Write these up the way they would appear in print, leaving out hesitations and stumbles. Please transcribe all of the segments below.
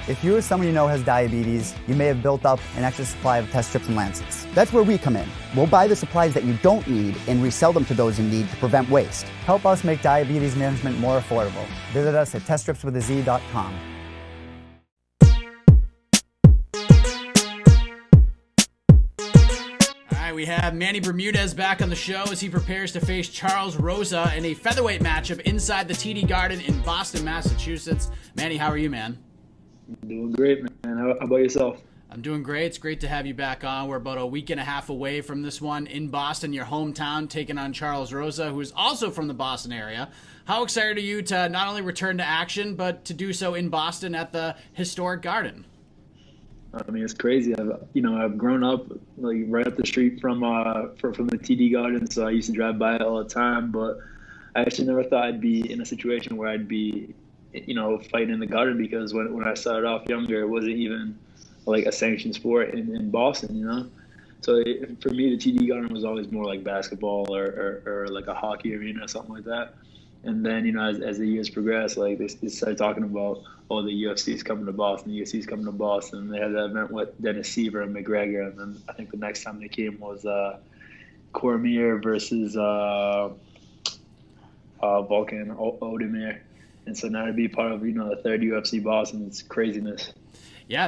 If you or someone you know has diabetes, you may have built up an extra supply of test strips and lancets. That's where we come in. We'll buy the supplies that you don't need and resell them to those in need to prevent waste. Help us make diabetes management more affordable. Visit us at teststripswithaz.com. We have Manny Bermudez back on the show as he prepares to face Charles Rosa in a featherweight matchup inside the TD Garden in Boston, Massachusetts. Manny, how are you, man? Doing great, man. How about yourself? I'm doing great. It's great to have you back on. We're about a week and a half away from this one in Boston, your hometown, taking on Charles Rosa, who is also from the Boston area. How excited are you to not only return to action, but to do so in Boston at the historic Garden? I mean, it's crazy. I've grown up like right up the street from the TD Garden, so I used to drive by it all the time. But I actually never thought I'd be in a situation where I'd be, fighting in the Garden, because when I started off younger, it wasn't even like a sanctioned sport in Boston, So for me, the TD Garden was always more like basketball or like a hockey arena or something like that. And then, as the years progressed, like they started talking about, oh, the UFC's coming to Boston, the UFC's coming to Boston. They had that event with Dennis Seaver and McGregor, and then I think the next time they came was Cormier versus Volkan Oezdemir. And so now to be part of, the third UFC Boston, it's craziness. Yeah,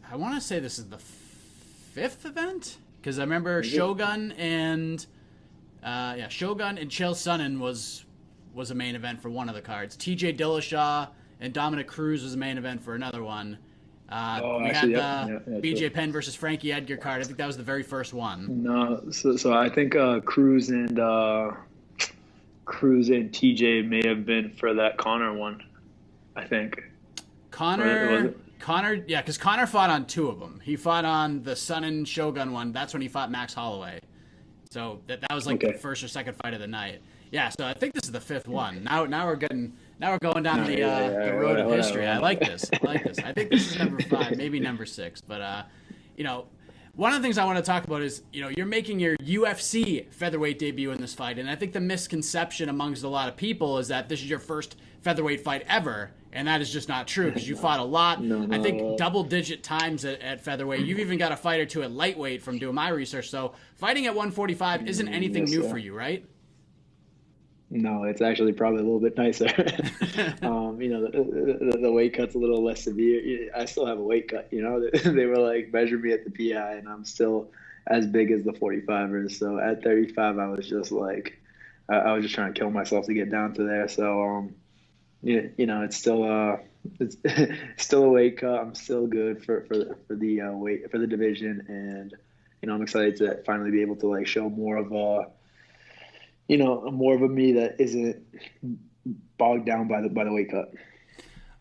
I want to say this is the fifth event, because I remember Shogun and Chael Sonnen was a main event for one of the cards. TJ Dillashaw and Dominic Cruz was a main event for another one. Had BJ Penn versus Frankie Edgar card. I think that was the very first one. No, so I think Cruz and TJ may have been for that Conor one, I think. Connor, yeah, because Connor fought on two of them. He fought on the Sonnen Shogun one. That's when he fought Max Holloway. So that was like the first or second fight of the night. Yeah, so I think this is the fifth one. Now we're going down the road of history. I like this. I think this is number 5, maybe number 6. But one of the things I want to talk about is you're making your UFC featherweight debut in this fight, and I think the misconception amongst a lot of people is that this is your first featherweight fight ever, and that is just not true, because you fought a lot. I think double-digit times at featherweight. You've even got a fight or two at lightweight from doing my research. So fighting at 145 isn't anything new for you, right? No, it's actually probably a little bit nicer. The weight cut's a little less severe. I still have a weight cut, They were like, measure me at the PI, and I'm still as big as the 45ers. So at 35, I was just like, I was just trying to kill myself to get down to there. So, it's still it's still a weight cut. I'm still good for the weight for the division, and I'm excited to finally be able to like show more of a me that isn't bogged down by the weight cut.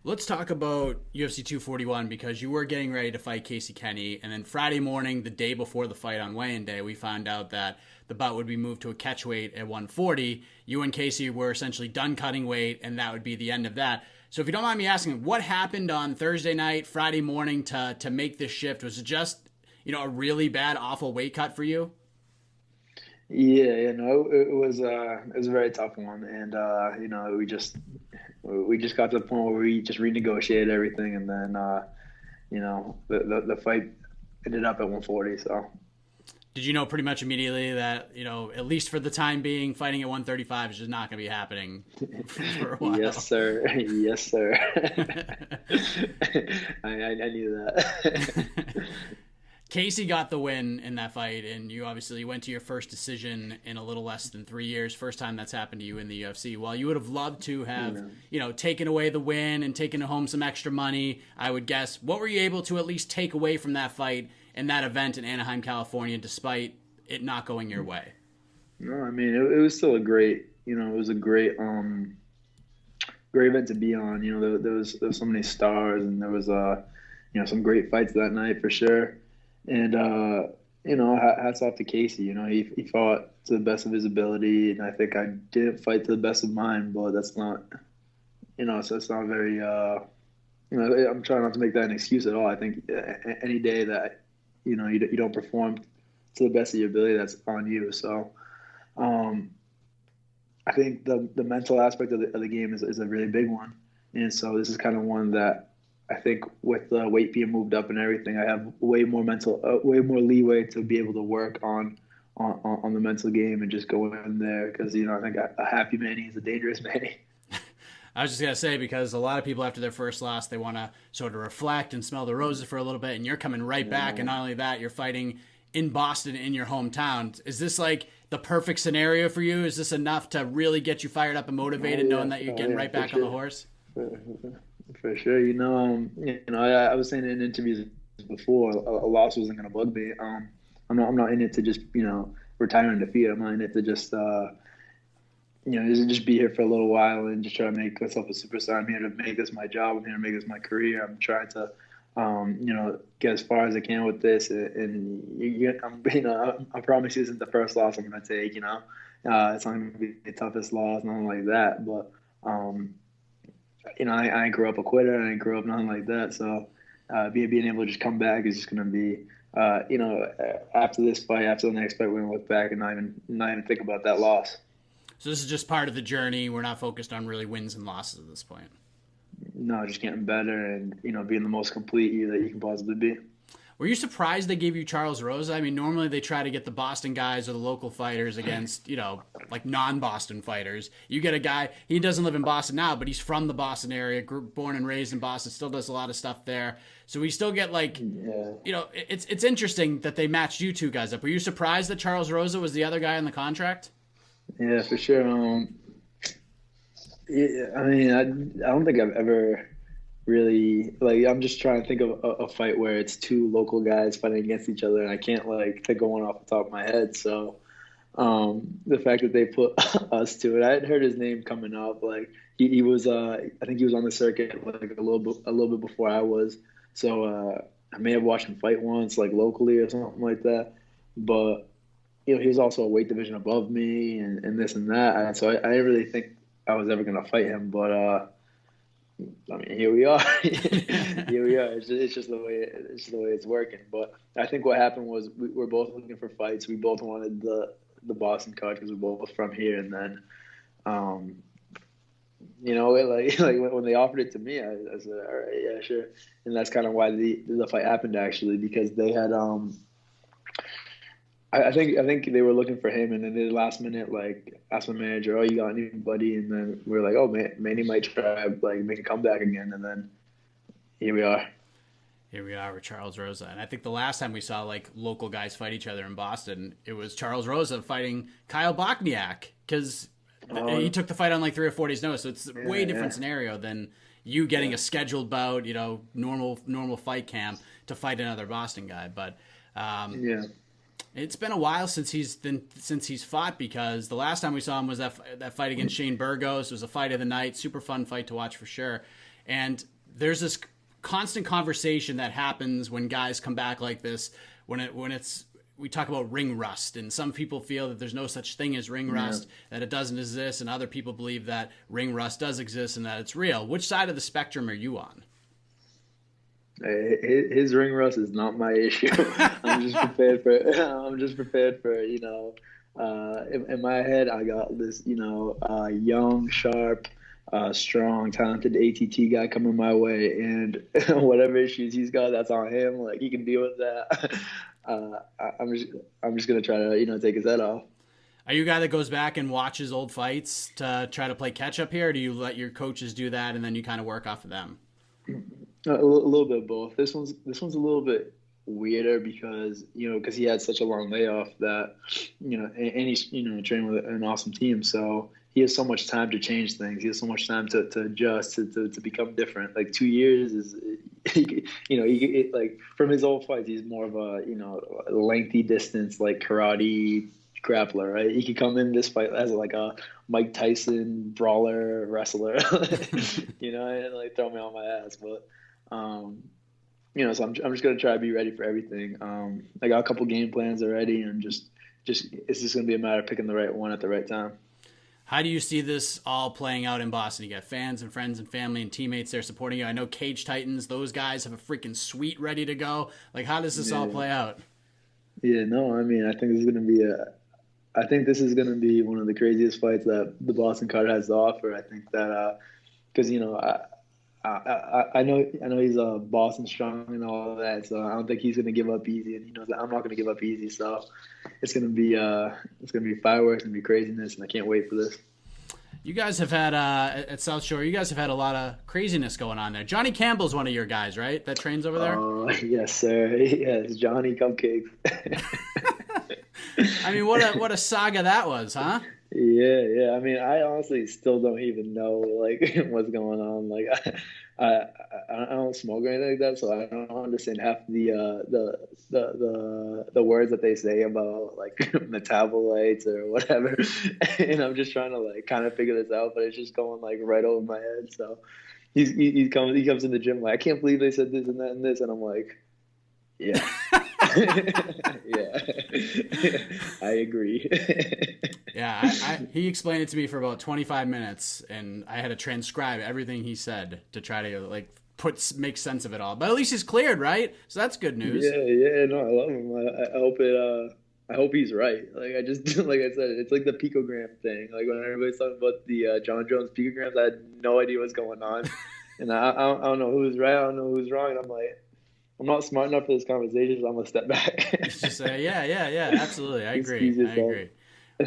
Let's talk about UFC 241, because you were getting ready to fight Casey Kenney, and then Friday morning, the day before the fight on weigh-in day, we found out that the bout would be moved to a catch weight at 140. You and Casey were essentially done cutting weight, and that would be the end of that. So if you don't mind me asking, what happened on Thursday night, Friday morning to make this shift? Was it just a really bad, awful weight cut for you? Yeah, it was a very tough one, and we just got to the point where we just renegotiated everything, and then the fight ended up at 140. So, did you know pretty much immediately that at least for the time being, fighting at 135 is just not going to be happening for a while? Yes, sir. Yes, sir. I knew that. Casey got the win in that fight, and you obviously went to your first decision in a little less than 3 years. First time that's happened to you in the UFC. While you would have loved to have, taken away the win and taken home some extra money, I would guess, what were you able to at least take away from that fight and that event in Anaheim, California, despite it not going your way? No, I mean, it was still a great, it was a great event to be on. There was so many stars, and there was, some great fights that night for sure. And, hats off to Casey. He fought to the best of his ability, and I think I didn't fight to the best of mine, but that's not, so it's not very, I'm trying not to make that an excuse at all. I think any day that, you don't perform to the best of your ability, that's on you. So, I think the mental aspect of the game is a really big one. And so this is kind of one that I think with the weight being moved up and everything, I have way more leeway to be able to work on the mental game and just go in there because I think a happy Manny is a dangerous Manny. I was just going to say, because a lot of people after their first loss, they want to sort of reflect and smell the roses for a little bit, and you're coming right back. And not only that, you're fighting in Boston, in your hometown. Is this like the perfect scenario for you? Is this enough to really get you fired up and motivated, knowing that you're getting right back on the horse? For sure. I was saying in interviews before, a loss wasn't going to bug me. I'm not in it to just, retire in defeat. I'm not in it to just, just be here for a little while and just try to make myself a superstar. I'm here to make this my job. I'm here to make this my career. I'm trying to, get as far as I can with this. I promise you this isn't the first loss I'm going to take, It's not going to be the toughest loss, nothing like that. But, I ain't grew up a quitter. I ain't grew up nothing like that. So being able to just come back is just going to be, after this fight, after the next fight, we're going to look back and not even think about that loss. So this is just part of the journey. We're not focused on really wins and losses at this point. No, just getting better and, being the most complete you that you can possibly be. Were you surprised they gave you Charles Rosa? I mean, normally they try to get the Boston guys or the local fighters against, like non-Boston fighters. You get a guy, he doesn't live in Boston now, but he's from the Boston area, born and raised in Boston, still does a lot of stuff there. So we still get it's interesting that they matched you two guys up. Were you surprised that Charles Rosa was the other guy in the contract? Yeah, for sure. I don't think I've ever really I'm just trying to think of a fight where it's two local guys fighting against each other, and I can't think of one off the top of my head. So the fact that they put us to it, I had heard his name coming up. He was I think he was on the circuit a little bit before I was. So I may have watched him fight once, locally or something like that. But he was also a weight division above me and this and that. And so I didn't really think I was ever gonna fight him, but here we are. Here we are. It's just the way it's working. But I think what happened was we were both looking for fights. We both wanted the Boston card because we're both from here. And then, when they offered it to me, I said, all right, yeah, sure. And that's kind of why the fight happened, actually, because they had I think they were looking for him, and then they last minute asked my manager, "Oh, you got anybody?" And then we were like, "Oh, Manny might try make a comeback again." And then here we are. Here we are with Charles Rosa, and I think the last time we saw local guys fight each other in Boston, it was Charles Rosa fighting Kyle Bochniak because he took the fight on 3 or 4 days' notice. So it's a way different scenario than you getting a scheduled bout, normal fight camp to fight another Boston guy, but. It's been a while since he's fought, because the last time we saw him was that fight against Shane Burgos. It was a fight of the night, super fun fight to watch for sure. And there's this constant conversation that happens when guys come back like this, we talk about ring rust, and some people feel that there's no such thing as ring rust, that it doesn't exist, and other people believe that ring rust does exist and that it's real. Which side of the spectrum are you on? His ring rust is not my issue. I'm just prepared for in my head I got this young, sharp, strong, talented ATT guy coming my way, and whatever issues he's got, that's on him. He can deal with that. I'm just gonna try to take his head off. Are you a guy that goes back and watches old fights to try to play catch up here, or do you let your coaches do that and then you kind of work off of them? A little bit of both. This one's a little bit weirder because he had such a long layoff that and he's training with an awesome team, so he has so much time to change things. He has so much time to adjust to become different. 2 years is from his old fights, he's more of a lengthy distance karate grappler, right? He could come in this fight as a Mike Tyson brawler wrestler, and throw me on my ass. But so I'm just gonna try to be ready for everything. I got a couple game plans already, and it's just gonna be a matter of picking the right one at the right time. How do you see this all playing out in Boston? You got fans and friends and family and teammates there supporting you. I know Cage Titans; those guys have a freaking suite ready to go. How does this all play out? Yeah, no, I think this is gonna be I think this is going to be one of the craziest fights that the Boston card has to offer. I think that because I know he's Boston strong and all of that, so I don't think he's gonna give up easy, and he knows that I'm not gonna give up easy. So it's gonna be fireworks and be craziness, and I can't wait for this. You guys have had at South Shore. You guys have had a lot of craziness going on there. Johnny Campbell's one of your guys, right? That trains over there. Oh yes, sir. Yes, Johnny Cupcakes. I mean, what a saga that was, huh? Yeah. I mean, I honestly still don't even know like what's going on. Like, I don't smoke or anything like that, so I don't understand half the words that they say about like metabolites or whatever. And I'm just trying to like kind of figure this out, but it's just going like right over my head. So he comes in the gym like, I can't believe they said this and that and this, and I'm like, yeah. Yeah, I agree. Yeah, he explained it to me for about 25 minutes, and I had to transcribe everything he said to try to like make sense of it all. But at least he's cleared, right? So that's good news. Yeah. No, I love him. I hope it. I hope he's right. Like I just like I said, it's like the picogram thing. Like when everybody's talking about the John Jones picograms, I had no idea what's going on, and I don't know who's right. I don't know who's wrong. And I'm like, I'm not smart enough for this conversation, so I'm gonna step back. Just say, yeah, absolutely. I agree.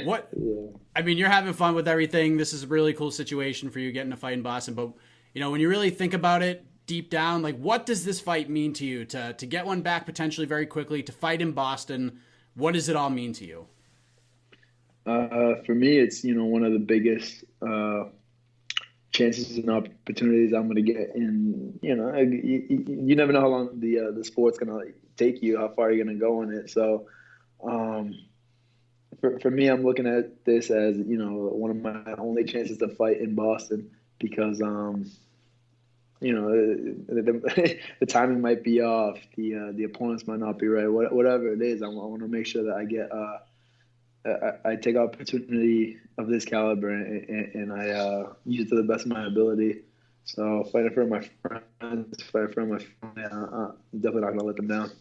What? Yeah. I mean, you're having fun with everything. This is a really cool situation for you getting a fight in Boston. But you know, when you really think about it deep down, like, what does this fight mean to you? To get one back potentially very quickly, to fight in Boston, what does it all mean to you? For me, it's one of the biggest chances and opportunities I'm going to get in. You never know how long the sport's going to take you, how far you're going to go in it. So for me, I'm looking at this as one of my only chances to fight in Boston because the timing might be off, the opponents might not be right, whatever it is. I want to make sure that I get I take opportunity of this caliber and I use it to the best of my ability. So fighting for my friends, fighting for my family, I'm definitely not going to let them down.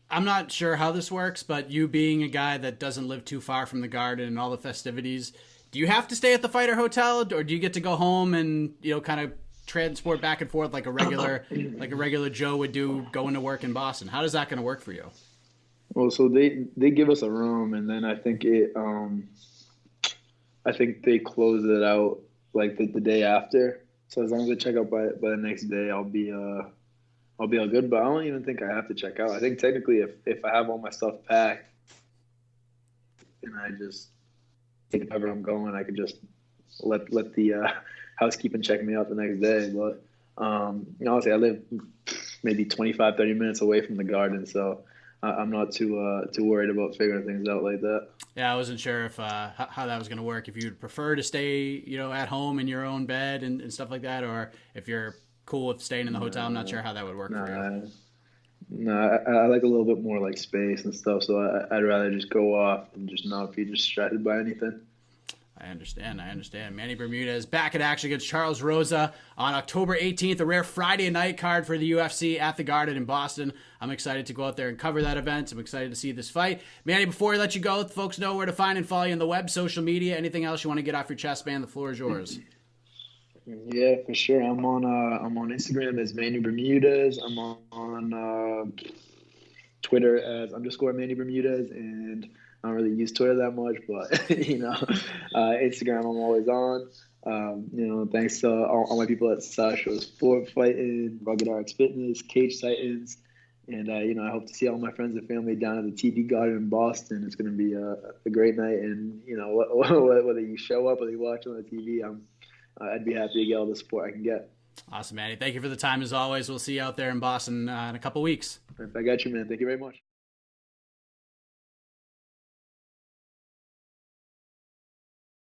I'm not sure how this works, but you being a guy that doesn't live too far from the Garden and all the festivities, do you have to stay at the Fighter Hotel, or do you get to go home and kind of transport back and forth like a regular Joe would do going to work in Boston? How is that going to work for you? Well, so they give us a room, and then I think they close it out like the day after. So as long as I check out by the next day, I'll be all good. But I don't even think I have to check out. I think technically, if I have all my stuff packed and I just take wherever I'm going, I could just let the housekeeping check me out the next day. But honestly, I live maybe 25, 30 minutes away from the Garden, so I'm not too worried about figuring things out like that. Yeah, I wasn't sure if how that was going to work. If you'd prefer to stay, at home in your own bed and stuff like that, or if you're cool with staying in the hotel. I'm not sure how that would work for you. No, I like a little bit more like space and stuff, so I'd rather just go off and just not be distracted by anything. I understand. Manny Bermudez back in action against Charles Rosa on October 18th, a rare Friday night card for the UFC at the Garden in Boston. I'm excited to go out there and cover that event. I'm excited to see this fight. Manny, before I let you go, folks know where to find and follow you on the web, social media, anything else you want to get off your chest, man. The floor is yours. Yeah, for sure. I'm on Instagram as Manny Bermudez. I'm on Twitter as _Manny Bermudez, and I don't really use Twitter that much, but Instagram I'm always on. Thanks to all my people at Sasha's Sport Fighting, Rugged Arts Fitness, Cage Titans, and I hope to see all my friends and family down at the TD Garden in Boston. It's going to be a great night, and whether you show up or you watch on the TV, I'd be happy to get all the support I can get. Awesome, Manny. Thank you for the time as always. We'll see you out there in Boston in a couple weeks. I got you, man. Thank you very much.